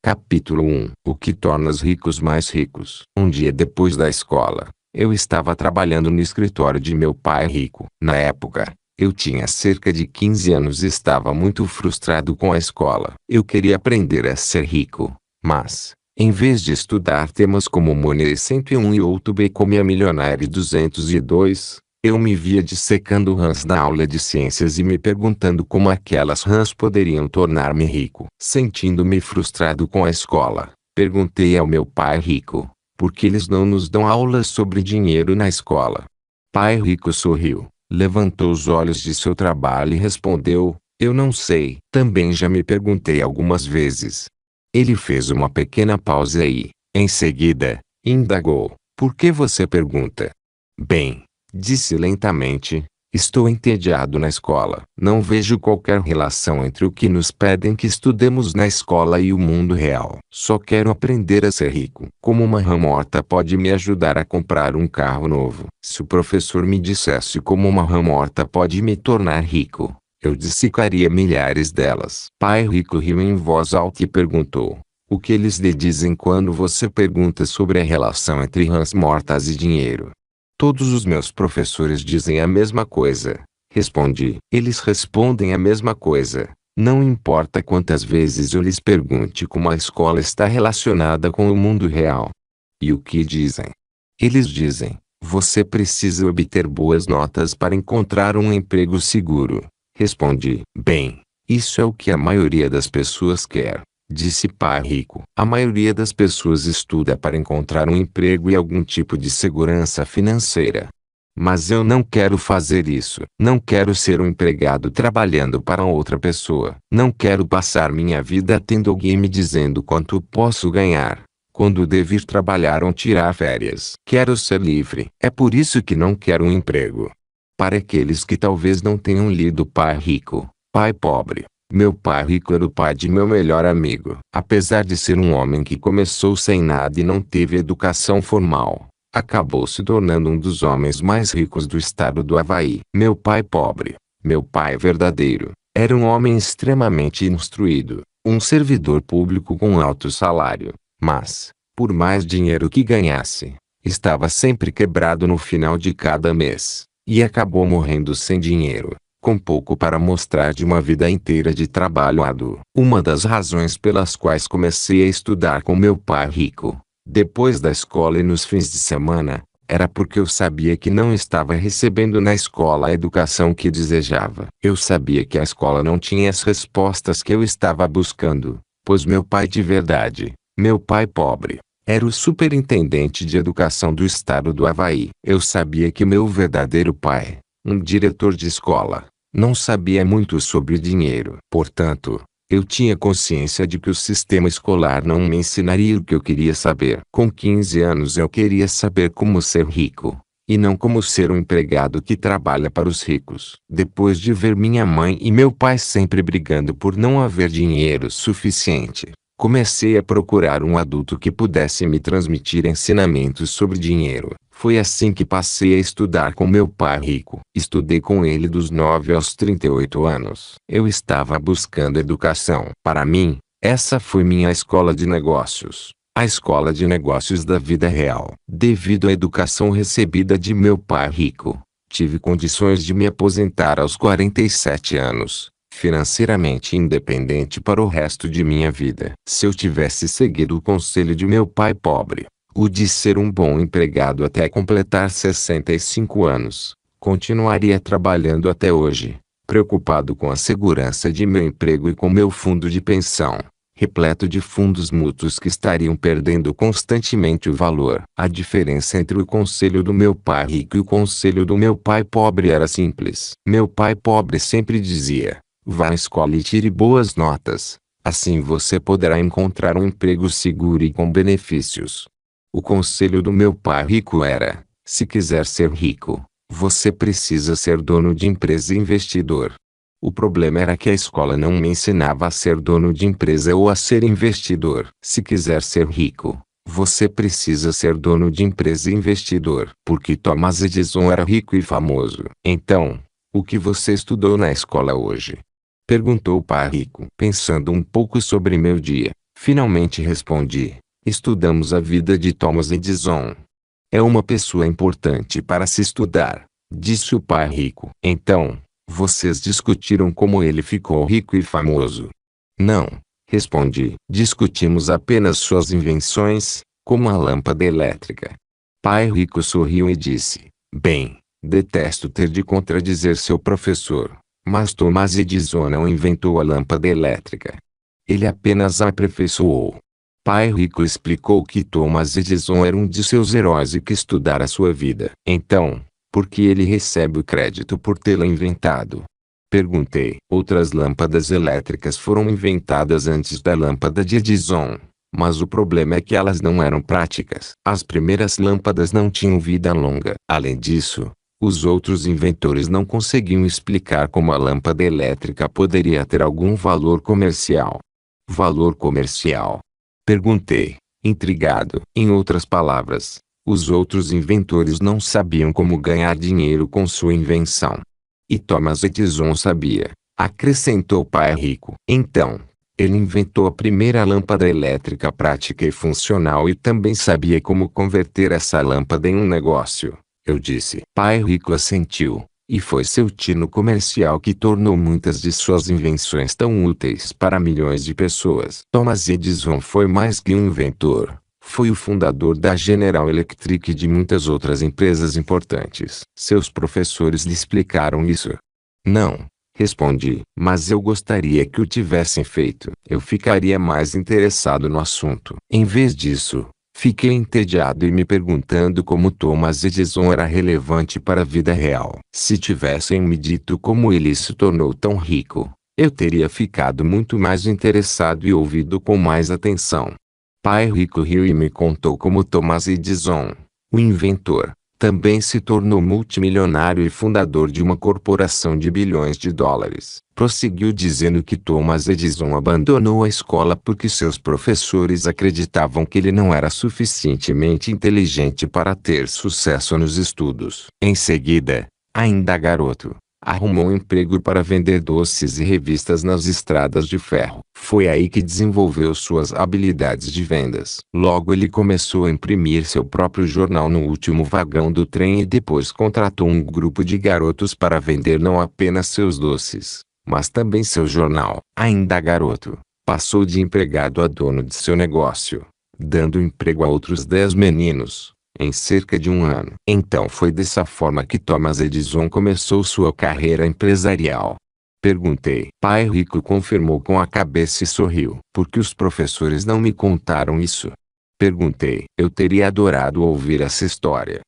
Capítulo 1. O que torna os ricos mais ricos. Um dia depois da escola, eu estava trabalhando no escritório de meu pai rico. Na época, eu tinha cerca de 15 anos e estava muito frustrado com a escola. Eu queria aprender a ser rico, mas, em vez de estudar temas como Money 101 e How to Become a Millionaire 202, eu me via dissecando rãs na aula de ciências e me perguntando como aquelas rãs poderiam tornar-me rico. Sentindo-me frustrado com a escola, perguntei ao meu pai rico, por que eles não nos dão aulas sobre dinheiro na escola? Pai rico sorriu, levantou os olhos de seu trabalho e respondeu, eu não sei. Também já me perguntei algumas vezes. Ele fez uma pequena pausa e, em seguida, indagou, por que você pergunta? Bem, disse lentamente, estou entediado na escola. Não vejo qualquer relação entre o que nos pedem que estudemos na escola e o mundo real. Só quero aprender a ser rico. Como uma rã morta pode me ajudar a comprar um carro novo? Se o professor me dissesse como uma rã morta pode me tornar rico, eu dissecaria milhares delas. Pai rico riu em voz alta e perguntou, o que eles lhe dizem quando você pergunta sobre a relação entre rãs mortas e dinheiro? Todos os meus professores dizem a mesma coisa, respondi. Eles respondem a mesma coisa, não importa quantas vezes eu lhes pergunte como a escola está relacionada com o mundo real. E o que dizem? Eles dizem, você precisa obter boas notas para encontrar um emprego seguro. Respondi, bem, isso é o que a maioria das pessoas quer. Disse pai rico. A maioria das pessoas estuda para encontrar um emprego e algum tipo de segurança financeira. Mas eu não quero fazer isso. Não quero ser um empregado trabalhando para outra pessoa. Não quero passar minha vida tendo alguém me dizendo quanto posso ganhar, quando devo ir trabalhar ou tirar férias. Quero ser livre. É por isso que não quero um emprego. Para aqueles que talvez não tenham lido Pai Rico, Pai Pobre. Meu pai rico era o pai de meu melhor amigo. Apesar de ser um homem que começou sem nada e não teve educação formal, acabou se tornando um dos homens mais ricos do estado do Havaí. Meu pai pobre, meu pai verdadeiro, era um homem extremamente instruído, um servidor público com alto salário, mas, por mais dinheiro que ganhasse, estava sempre quebrado no final de cada mês, e acabou morrendo sem dinheiro, com pouco para mostrar de uma vida inteira de trabalho árduo. Uma das razões pelas quais comecei a estudar com meu pai rico, depois da escola e nos fins de semana, era porque eu sabia que não estava recebendo na escola a educação que desejava. Eu sabia que a escola não tinha as respostas que eu estava buscando, pois meu pai de verdade, meu pai pobre, era o superintendente de educação do estado do Havaí. Eu sabia que meu verdadeiro pai, um diretor de escola, não sabia muito sobre dinheiro. Portanto, eu tinha consciência de que o sistema escolar não me ensinaria o que eu queria saber. Com 15 anos eu queria saber como ser rico, e não como ser um empregado que trabalha para os ricos. Depois de ver minha mãe e meu pai sempre brigando por não haver dinheiro suficiente, comecei a procurar um adulto que pudesse me transmitir ensinamentos sobre dinheiro. Foi assim que passei a estudar com meu pai rico. Estudei com ele dos 9 aos 38 anos. Eu estava buscando educação. Para mim, essa foi minha escola de negócios. A escola de negócios da vida real. Devido à educação recebida de meu pai rico, tive condições de me aposentar aos 47 anos. Financeiramente independente para o resto de minha vida. Se eu tivesse seguido o conselho de meu pai pobre, o de ser um bom empregado até completar 65 anos, continuaria trabalhando até hoje, preocupado com a segurança de meu emprego e com meu fundo de pensão, repleto de fundos mútuos que estariam perdendo constantemente o valor. A diferença entre o conselho do meu pai rico e o conselho do meu pai pobre era simples. Meu pai pobre sempre dizia, vá à escola e tire boas notas, assim você poderá encontrar um emprego seguro e com benefícios. O conselho do meu pai rico era, se quiser ser rico, você precisa ser dono de empresa e investidor. O problema era que a escola não me ensinava a ser dono de empresa ou a ser investidor. Se quiser ser rico, você precisa ser dono de empresa e investidor. Porque Thomas Edison era rico e famoso. Então, o que você estudou na escola hoje? Perguntou o pai rico. Pensando um pouco sobre meu dia, Finalmente respondi. Estudamos a vida de Thomas Edison. É uma pessoa importante para se estudar, disse o pai rico. Então, vocês discutiram como ele ficou rico e famoso? Não, respondi. Discutimos apenas suas invenções, como a lâmpada elétrica. Pai rico sorriu e disse: bem, detesto ter de contradizer seu professor, mas Thomas Edison não inventou a lâmpada elétrica. Ele apenas a aperfeiçoou. Pai rico explicou que Thomas Edison era um de seus heróis e que estudara sua vida. Então, por que ele recebe o crédito por tê-la inventado? Perguntei. Outras lâmpadas elétricas foram inventadas antes da lâmpada de Edison, mas o problema é que elas não eram práticas. As primeiras lâmpadas não tinham vida longa. Além disso, os outros inventores não conseguiam explicar como a lâmpada elétrica poderia ter algum valor comercial. Valor comercial? Perguntei, intrigado. Em outras palavras, os outros inventores não sabiam como ganhar dinheiro com sua invenção. E Thomas Edison sabia, acrescentou o pai rico. Então, ele inventou a primeira lâmpada elétrica prática e funcional e também sabia como converter essa lâmpada em um negócio, eu disse. Pai rico assentiu. E foi seu tino comercial que tornou muitas de suas invenções tão úteis para milhões de pessoas. Thomas Edison foi mais que um inventor. Foi o fundador da General Electric e de muitas outras empresas importantes. Seus professores lhe explicaram isso? Não, respondi. Mas eu gostaria que o tivessem feito. Eu ficaria mais interessado no assunto. Em vez disso, fiquei entediado e me perguntando como Thomas Edison era relevante para a vida real. Se tivessem me dito como ele se tornou tão rico, eu teria ficado muito mais interessado e ouvido com mais atenção. Pai rico riu e me contou como Thomas Edison, o inventor, também se tornou multimilionário e fundador de uma corporação de bilhões de dólares. Prosseguiu dizendo que Thomas Edison abandonou a escola porque seus professores acreditavam que ele não era suficientemente inteligente para ter sucesso nos estudos. Em seguida, ainda garoto, arrumou um emprego para vender doces e revistas nas estradas de ferro. Foi aí que desenvolveu suas habilidades de vendas. Logo ele começou a imprimir seu próprio jornal no último vagão do trem e depois contratou um grupo de garotos para vender não apenas seus doces, mas também seu jornal. Ainda garoto, passou de empregado a dono de seu negócio, dando emprego a outros 10 meninos, em cerca de um ano. Então foi dessa forma que Thomas Edison começou sua carreira empresarial. Perguntei. Pai rico confirmou com a cabeça e sorriu. Por que os professores não me contaram isso? Perguntei. Eu teria adorado ouvir essa história.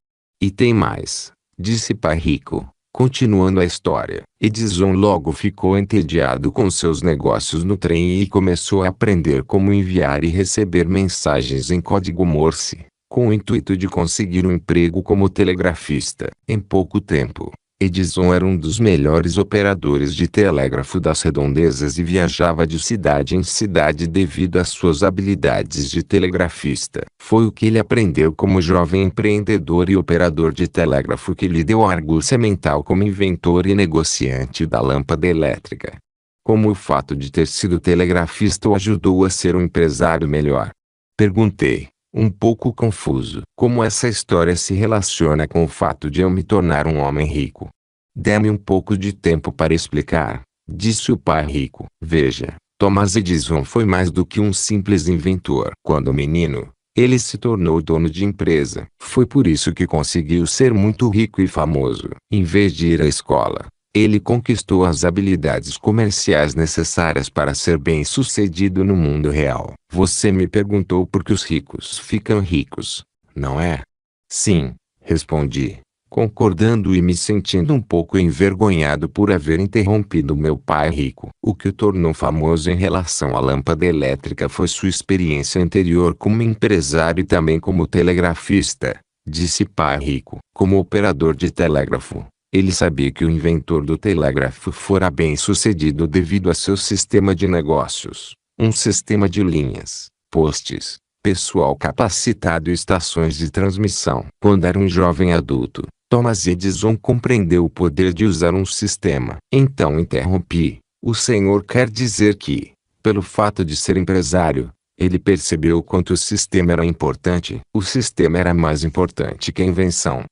E tem mais, disse pai rico, continuando a história. Edison logo ficou entediado com seus negócios no trem e começou a aprender como enviar e receber mensagens em código Morse, com o intuito de conseguir um emprego como telegrafista. Em pouco tempo, Edison era um dos melhores operadores de telégrafo das redondezas e viajava de cidade em cidade devido às suas habilidades de telegrafista. Foi o que ele aprendeu como jovem empreendedor e operador de telégrafo que lhe deu a argúcia mental como inventor e negociante da lâmpada elétrica. Como o fato de ter sido telegrafista o ajudou a ser um empresário melhor? Perguntei, um pouco confuso. Como essa história se relaciona com o fato de eu me tornar um homem rico? Dê-me um pouco de tempo para explicar, disse o pai rico. Veja, Thomas Edison foi mais do que um simples inventor. Quando menino, ele se tornou dono de empresa. Foi por isso que conseguiu ser muito rico e famoso. Em vez de ir à escola, ele conquistou as habilidades comerciais necessárias para ser bem-sucedido no mundo real. Você me perguntou por que os ricos ficam ricos, não é? Sim, respondi, concordando e me sentindo um pouco envergonhado por haver interrompido meu pai rico. O que o tornou famoso em relação à lâmpada elétrica foi sua experiência anterior como empresário e também como telegrafista, disse pai rico. Como operador de telégrafo, ele sabia que o inventor do telégrafo fora bem-sucedido devido a seu sistema de negócios, um sistema de linhas, postes, pessoal capacitado e estações de transmissão. Quando era um jovem adulto, Thomas Edison compreendeu o poder de usar um sistema. Então interrompi. O senhor quer dizer que, pelo fato de ser empresário, Ele percebeu o quanto o sistema era importante. O sistema era mais importante que a invenção.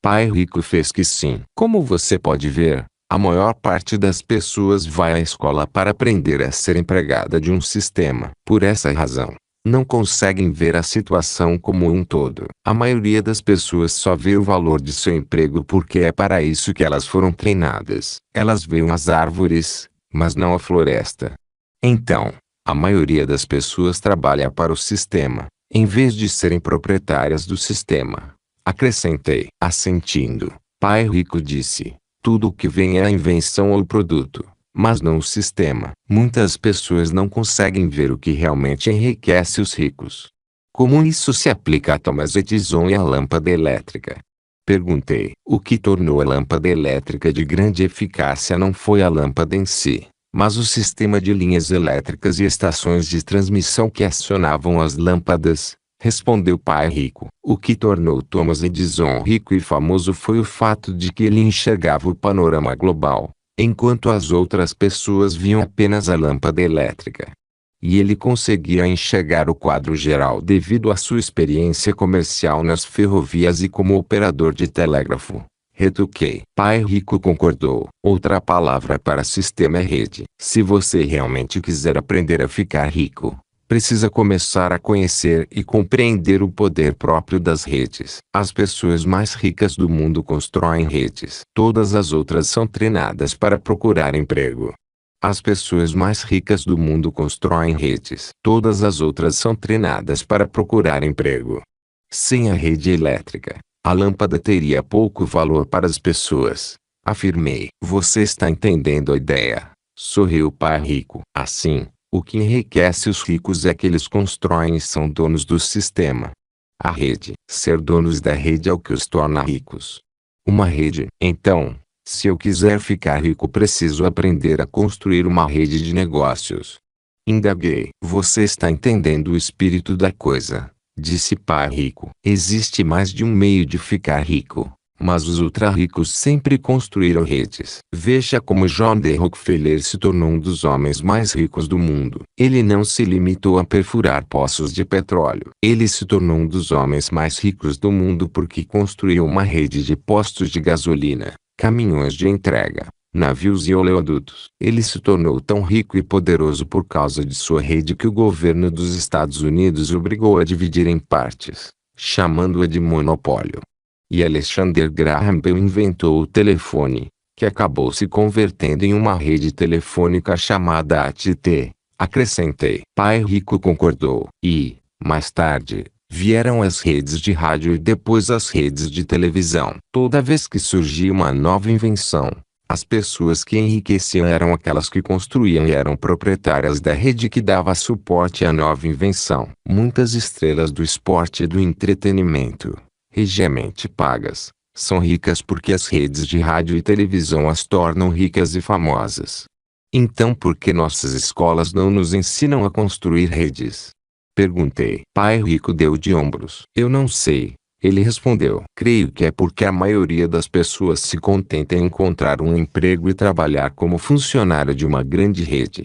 Pai Rico fez que sim. Como você pode ver, a maior parte das pessoas vai à escola para aprender a ser empregada de um sistema. Por essa razão, não conseguem ver a situação como um todo. A maioria das pessoas só vê o valor de seu emprego porque é para isso que elas foram treinadas. Elas veem as árvores, mas não a floresta. Então, a maioria das pessoas trabalha para o sistema, em vez de serem proprietárias do sistema. Acrescentei. Assentindo, Pai Rico disse: tudo o que vem é a invenção ou o produto, mas não o sistema. Muitas pessoas não conseguem ver o que realmente enriquece os ricos. Como isso se aplica a Thomas Edison e à lâmpada elétrica? Perguntei. O que tornou a lâmpada elétrica de grande eficácia não foi a lâmpada em si, mas o sistema de linhas elétricas e estações de transmissão que acionavam as lâmpadas, respondeu Pai Rico. O que tornou Thomas Edison rico e famoso foi o fato de que ele enxergava o panorama global, enquanto as outras pessoas viam apenas a lâmpada elétrica. E ele conseguia enxergar o quadro geral devido à sua experiência comercial nas ferrovias e como operador de telégrafo. Retruquei. Pai Rico concordou. Outra palavra para sistema é rede. Se você realmente quiser aprender a ficar rico, precisa começar a conhecer e compreender o poder próprio das redes. As pessoas mais ricas do mundo constroem redes. Todas as outras são treinadas para procurar emprego. As pessoas mais ricas do mundo constroem redes. Todas as outras são treinadas para procurar emprego. Sem a rede elétrica, a lâmpada teria pouco valor para as pessoas. Afirmei. Você está entendendo a ideia? Sorriu Pai Rico. Assim, o que enriquece os ricos é que eles constroem e são donos do sistema. A rede. Ser donos da rede é o que os torna ricos. Uma rede. Então, se eu quiser ficar rico, preciso aprender a construir uma rede de negócios. Indaguei. Você está entendendo o espírito da coisa? Disse Pai Rico. Existe mais de um meio de ficar rico, mas os ultra-ricos sempre construíram redes. Veja como John D. Rockefeller se tornou um dos homens mais ricos do mundo. Ele não se limitou a perfurar poços de petróleo. Ele se tornou um dos homens mais ricos do mundo porque construiu uma rede de postos de gasolina, caminhões de entrega, navios e oleodutos. Ele se tornou tão rico e poderoso por causa de sua rede que o governo dos Estados Unidos o obrigou a dividir em partes, chamando-a de monopólio. E Alexander Graham Bell inventou o telefone, que acabou se convertendo em uma rede telefônica chamada AT&T. Acrescentei. Pai Rico concordou. E, mais tarde, vieram as redes de rádio e depois as redes de televisão. Toda vez que surgia uma nova invenção, as pessoas que enriqueciam eram aquelas que construíam e eram proprietárias da rede que dava suporte à nova invenção. Muitas estrelas do esporte e do entretenimento, regiamente pagas, são ricas porque as redes de rádio e televisão as tornam ricas e famosas. Então por que nossas escolas não nos ensinam a construir redes? Perguntei. Pai Rico deu de ombros. Eu não sei. Ele respondeu. Creio que é porque a maioria das pessoas se contenta em encontrar um emprego e trabalhar como funcionário de uma grande rede.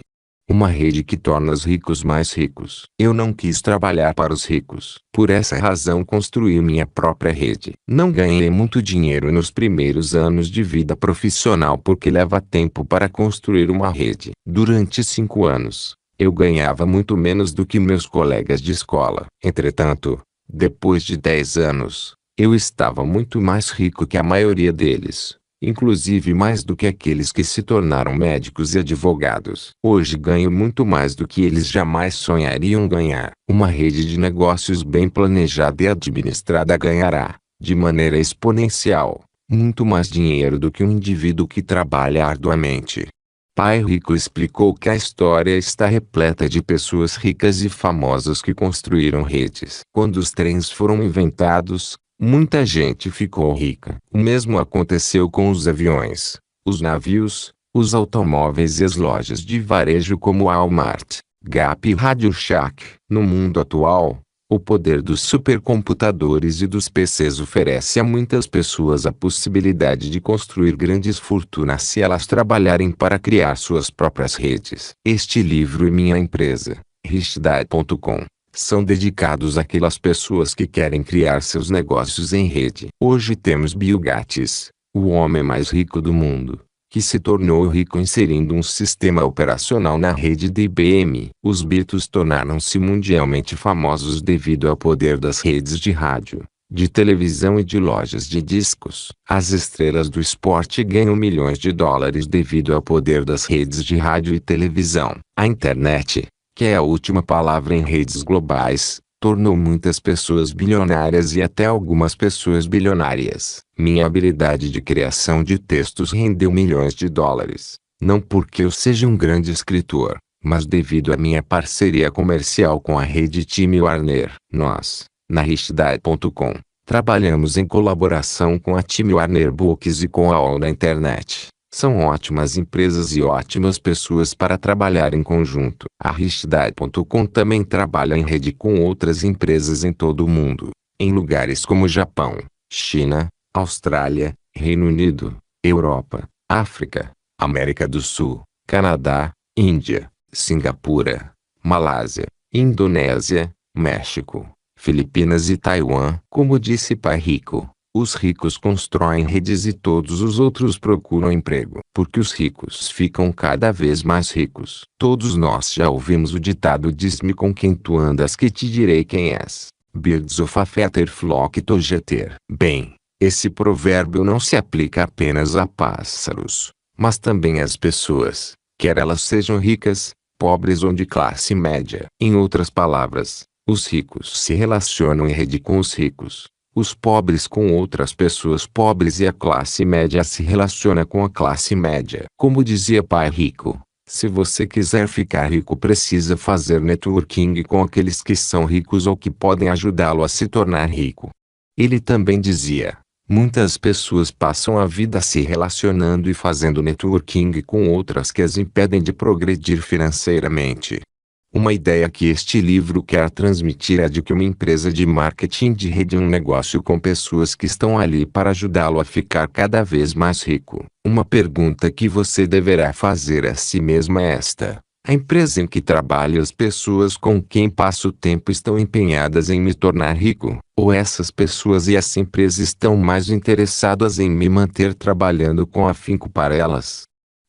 Uma rede que torna os ricos mais ricos. Eu não quis trabalhar para os ricos. Por essa razão construí minha própria rede. Não ganhei muito dinheiro nos primeiros anos de vida profissional porque leva tempo para construir uma rede. Durante 5 anos, eu ganhava muito menos do que meus colegas de escola. Entretanto, depois de 10 anos, eu estava muito mais rico que a maioria deles, inclusive mais do que aqueles que se tornaram médicos e advogados. Hoje ganho muito mais do que eles jamais sonhariam ganhar. Uma rede de negócios bem planejada e administrada ganhará, de maneira exponencial, muito mais dinheiro do que um indivíduo que trabalha arduamente. Pai Rico explicou que a história está repleta de pessoas ricas e famosas que construíram redes. Quando os trens foram inventados, muita gente ficou rica. O mesmo aconteceu com os aviões, os navios, os automóveis e as lojas de varejo como Walmart, Gap e Radio Shack. No mundo atual, o poder dos supercomputadores e dos PCs oferece a muitas pessoas a possibilidade de construir grandes fortunas se elas trabalharem para criar suas próprias redes. Este livro é minha empresa. Richdad.com são dedicados àquelas pessoas que querem criar seus negócios em rede. Hoje temos Bill Gates, o homem mais rico do mundo, que se tornou rico inserindo um sistema operacional na rede da IBM. Os Beatles tornaram-se mundialmente famosos devido ao poder das redes de rádio, de televisão e de lojas de discos. As estrelas do esporte ganham milhões de dólares devido ao poder das redes de rádio e televisão. A internet, que é a última palavra em redes globais, tornou muitas pessoas bilionárias e até algumas pessoas bilionárias. Minha habilidade de criação de textos rendeu milhões de dólares, não porque eu seja um grande escritor, mas devido à minha parceria comercial com a rede Time Warner. Nós, na Richdad.com, trabalhamos em colaboração com a Time Warner Books e com a All da Internet. São ótimas empresas e ótimas pessoas para trabalhar em conjunto. A Richdad.com também trabalha em rede com outras empresas em todo o mundo, em lugares como Japão, China, Austrália, Reino Unido, Europa, África, América do Sul, Canadá, Índia, Singapura, Malásia, Indonésia, México, Filipinas e Taiwan. Como disse Pai Rico, os ricos constroem redes e todos os outros procuram emprego, porque os ricos ficam cada vez mais ricos. Todos nós já ouvimos o ditado: diz-me com quem tu andas que te direi quem és. Birds of a feather flock together. Bem, esse provérbio não se aplica apenas a pássaros, mas também às pessoas, quer elas sejam ricas, pobres ou de classe média. Em outras palavras, os ricos se relacionam em rede com os ricos, os pobres com outras pessoas pobres e a classe média se relaciona com a classe média. Como dizia Pai Rico, se você quiser ficar rico precisa fazer networking com aqueles que são ricos ou que podem ajudá-lo a se tornar rico. Ele também dizia: muitas pessoas passam a vida se relacionando e fazendo networking com outras que as impedem de progredir financeiramente. Uma ideia que este livro quer transmitir é de que uma empresa de marketing de rede é um negócio com pessoas que estão ali para ajudá-lo a ficar cada vez mais rico. Uma pergunta que você deverá fazer a si mesmo é esta: a empresa em que trabalho e as pessoas com quem passo tempo estão empenhadas em me tornar rico? Ou essas pessoas e essa empresa estão mais interessadas em me manter trabalhando com afinco para elas?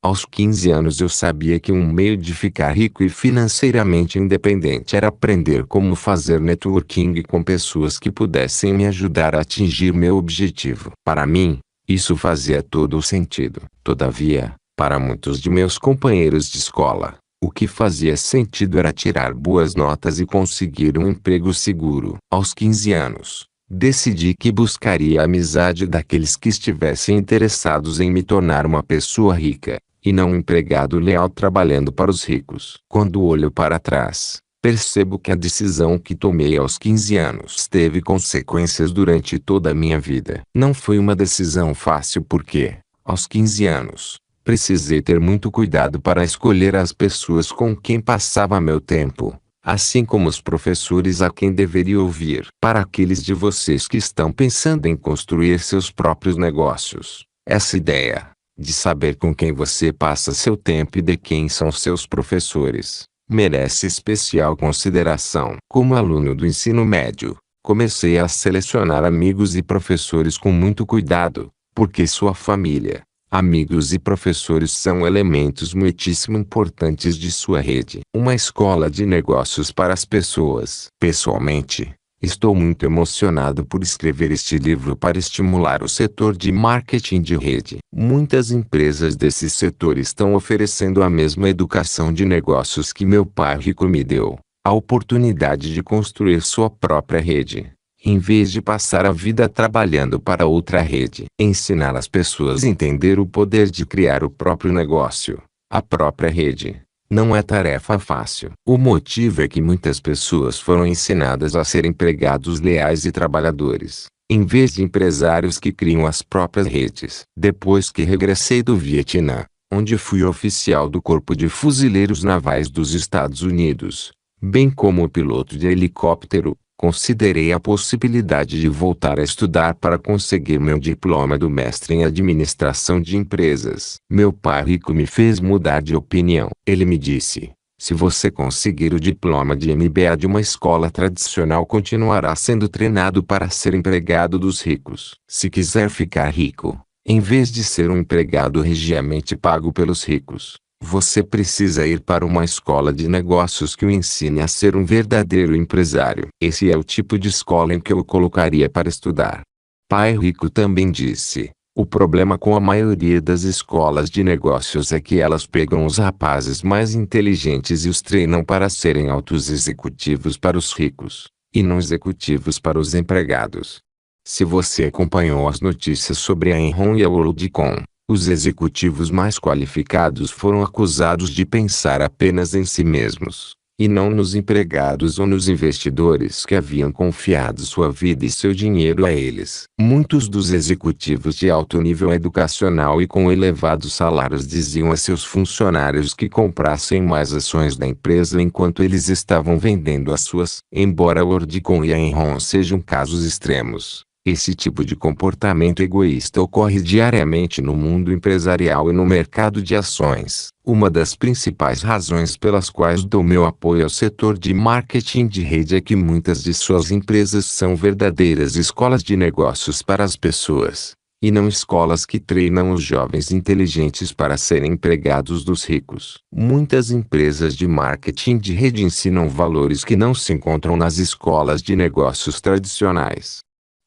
Aos 15 anos eu sabia que um meio de ficar rico e financeiramente independente era aprender como fazer networking com pessoas que pudessem me ajudar a atingir meu objetivo. Para mim, isso fazia todo o sentido. Todavia, para muitos de meus companheiros de escola, o que fazia sentido era tirar boas notas e conseguir um emprego seguro. Aos 15 anos, decidi que buscaria a amizade daqueles que estivessem interessados em me tornar uma pessoa rica, e não um empregado leal trabalhando para os ricos. Quando olho para trás, percebo que a decisão que tomei aos 15 anos teve consequências durante toda a minha vida. Não foi uma decisão fácil porque, aos 15 anos, precisei ter muito cuidado para escolher as pessoas com quem passava meu tempo, assim como os professores a quem deveria ouvir. Para aqueles de vocês que estão pensando em construir seus próprios negócios, essa ideia de saber com quem você passa seu tempo e de quem são seus professores, merece especial consideração. Como aluno do ensino médio, comecei a selecionar amigos e professores com muito cuidado, porque sua família, amigos e professores são elementos muitíssimo importantes de sua rede. Uma escola de negócios para as pessoas. Pessoalmente, estou muito emocionado por escrever este livro para estimular o setor de marketing de rede. Muitas empresas desse setor estão oferecendo a mesma educação de negócios que meu pai rico me deu, a oportunidade de construir sua própria rede, em vez de passar a vida trabalhando para outra rede. Ensinar as pessoas a entender o poder de criar o próprio negócio, a própria rede, não é tarefa fácil. O motivo é que muitas pessoas foram ensinadas a ser empregados leais e trabalhadores, em vez de empresários que criam as próprias redes. Depois que regressei do Vietnã, onde fui oficial do Corpo de Fuzileiros Navais dos Estados Unidos, bem como piloto de helicóptero, considerei a possibilidade de voltar a estudar para conseguir meu diploma do mestre em administração de empresas. Meu pai rico me fez mudar de opinião. Ele me disse: Se você conseguir o diploma de MBA de uma escola tradicional, continuará sendo treinado para ser empregado dos ricos. Se quiser ficar rico, em vez de ser um empregado regiamente pago pelos ricos, você precisa ir para uma escola de negócios que o ensine a ser um verdadeiro empresário. Esse é o tipo de escola em que eu o colocaria para estudar. Pai Rico também disse: o problema com a maioria das escolas de negócios é que elas pegam os rapazes mais inteligentes e os treinam para serem altos executivos para os ricos, e não executivos para os empregados. Se você acompanhou as notícias sobre a Enron e a WorldCom, os executivos mais qualificados foram acusados de pensar apenas em si mesmos, e não nos empregados ou nos investidores que haviam confiado sua vida e seu dinheiro a eles. Muitos dos executivos de alto nível educacional e com elevados salários diziam a seus funcionários que comprassem mais ações da empresa enquanto eles estavam vendendo as suas. Embora a WorldCom e a Enron sejam casos extremos, esse tipo de comportamento egoísta ocorre diariamente no mundo empresarial e no mercado de ações. Uma das principais razões pelas quais dou meu apoio ao setor de marketing de rede é que muitas de suas empresas são verdadeiras escolas de negócios para as pessoas, e não escolas que treinam os jovens inteligentes para serem empregados dos ricos. Muitas empresas de marketing de rede ensinam valores que não se encontram nas escolas de negócios tradicionais.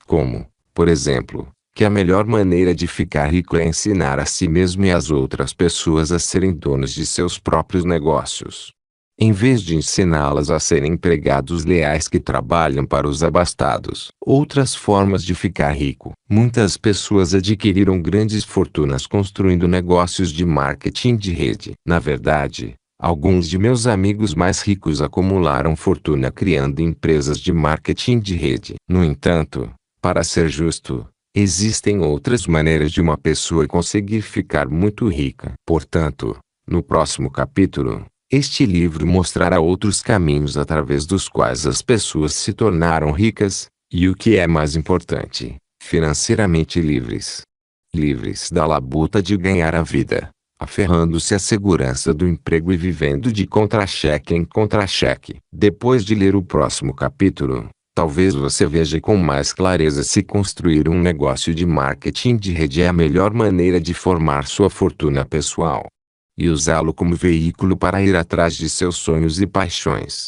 Como, por exemplo, que a melhor maneira de ficar rico é ensinar a si mesmo e às outras pessoas a serem donos de seus próprios negócios, em vez de ensiná-las a serem empregados leais que trabalham para os abastados. Outras formas de ficar rico. Muitas pessoas adquiriram grandes fortunas construindo negócios de marketing de rede. Na verdade, alguns de meus amigos mais ricos acumularam fortuna criando empresas de marketing de rede. No entanto, para ser justo, existem outras maneiras de uma pessoa conseguir ficar muito rica. Portanto, no próximo capítulo, este livro mostrará outros caminhos através dos quais as pessoas se tornaram ricas, e o que é mais importante, financeiramente livres. Livres da labuta de ganhar a vida, aferrando-se à segurança do emprego e vivendo de contra-cheque em contra-cheque. Depois de ler o próximo capítulo, talvez você veja com mais clareza se construir um negócio de marketing de rede é a melhor maneira de formar sua fortuna pessoal e usá-lo como veículo para ir atrás de seus sonhos e paixões.